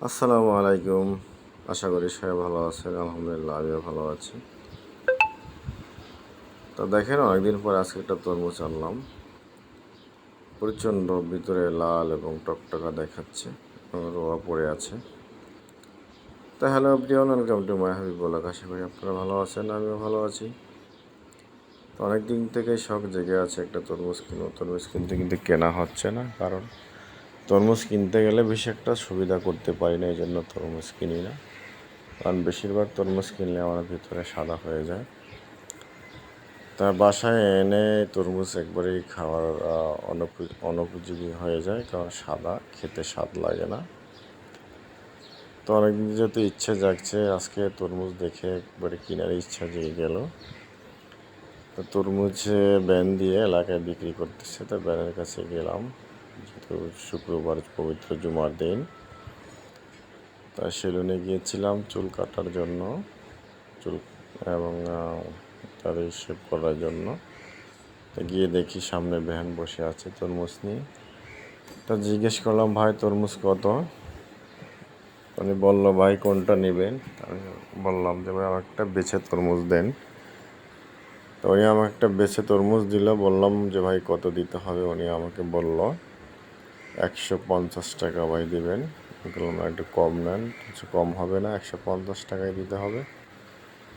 আসসালামু আলাইকুম। আশা করি সবাই ভালো আছেন। আলহামদুলিল্লাহ আমিও ভালো আছি। তো দেখেন, অনেকদিন পর আজকে একটা তরমুজ আনলাম। প্রচণ্ড ভিতরে লাল এবং টকটকা দেখাচ্ছে এবং রোয়া পড়ে আছে। তো hello everyone, welcome to my Habibullah. আশা করি আপনারা ভালো আছেন, আমিও ভালো আছি। তো অনেক দিন থেকে শখ জেগে আছে একটা তরমুজ কিনবো। তরমুজ কিন্তু কেনা হচ্ছে না, কারণ তরমুজ কিনতে গেলে বেশি একটা সুবিধা করতে পারি না, এই জন্য তরমুজ কিনি না। কারণ বেশিরভাগ তরমুজ কিনলে আমার ভিতরে সাদা হয়ে যায়। তা বাসায় এনে তরমুজ একবারেই খাওয়ার অনুপযোগী হয়ে যায়, কারণ সাদা খেতে স্বাদ লাগে না। তো অনেকদিন যেহেতু ইচ্ছে জাগছে, আজকে তরমুজ দেখে একবারে কেনার ইচ্ছা জেগে গেল। তো তরমুজ ব্যান দিয়ে এলাকায় বিক্রি করতেছে, তো ব্যানের কাছে গেলাম, যেহেতু শুক্রবার পবিত্র জুমার দিন। তা সেলুনে গিয়েছিলাম চুল কাটার জন্য, চুল এবং তাদের শেভ করার জন্য। তো গিয়ে দেখি সামনে ভ্যান বসে আছে তরমুজ নিয়ে। তা জিজ্ঞেস করলাম, ভাই তরমুজ কত? উনি বললো, ভাই কোনটা নেবেন? আমি বললাম যে ভাই আমাকে একটা বেছে তরমুজ দেন। তো উনি আমাকে একটা বেছে তরমুজ দিল। বললাম যে ভাই কত দিতে হবে? উনি আমাকে বলল 150 টাকা ভাই দিবেন। বললাম একটু কম নেন, কিছু কম হবে না, 150 টাকায় দিতে হবে।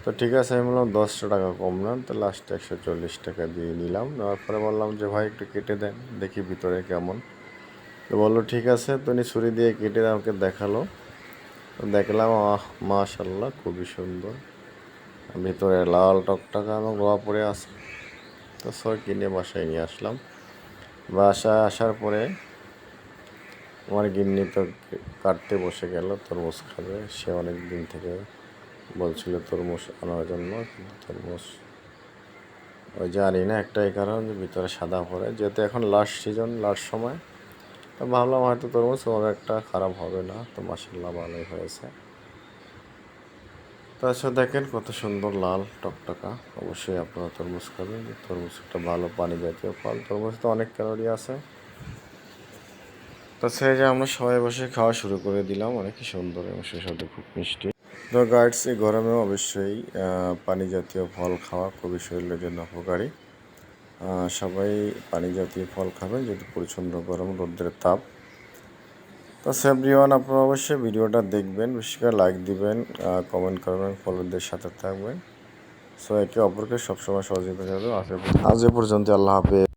তো ঠিক আছে, আমি বললাম 10 টাকা কম নেন। তো লাস্টে 140 টাকা দিয়ে নিলাম। নেওয়ার পরে বললাম যে ভাই একটু কেটে দেন, দেখি ভিতরে কেমন। তো বললো ঠিক আছে। তো উনি ছুরি দিয়ে কেটে আমাকে দেখালো। তো দেখলাম, মাশাল্লাহ খুবই সুন্দর, ভিতরে লাল টকটকা এবং রোয়া পড়ে আছে। তো কিনে বাসায় নিয়ে আসলাম। বাসায় আসার পরে আমার গিন্নি তো কাটতে বসে গেল, তরমুজ খাবে। সে অনেক দিন থেকে বলছিল তরমুজ আনার জন্য, কিন্তু তরমুজ ওই জানি না, একটাই কারণ যে ভিতরে সাদা পড়ে। যেহেতু এখন লাস্ট সিজন, লাস্ট সময়, তো ভাবলাম হয়তো তরমুজ খুব একটা খারাপ হবে না। তো মাশাল্লাহ ভালোই হয়েছে। তাছাড়া দেখেন কত সুন্দর লাল টকটকা। অবশ্যই আপনারা তরমুজ খাবেন। তরমুজ একটা ভালো পানি জাতীয় ফল। তরমুজ তো অনেক ক্যালোরি আছে। তাছাড়া যে আমরা সবাই বসে খাওয়া শুরু করে দিলাম, অনেকই সুন্দর এবং সুস্বাদু, খুব মিষ্টি। তো গাইডস, এই গরমেও অবশ্যই পানি জাতীয় ফল খাওয়া খুবই শরীরের জন্য উপকারী। সবাই পানি জাতীয় ফল খাবেন, যেহেতু প্রচণ্ড গরম, রৌদ্রের তাপ। তো এভরিওয়ান, আপনারা অবশ্যই ভিডিওটা দেখবেন, বিশেষ করে লাইক দিবেন, কমেন্ট করবেন, ফলোদের সাথে থাকবেন। সো একে অপরকে সবসময় সহযোগিতা করবেন। আজ এ পর্যন্ত, আল্লাহ হাফেজ।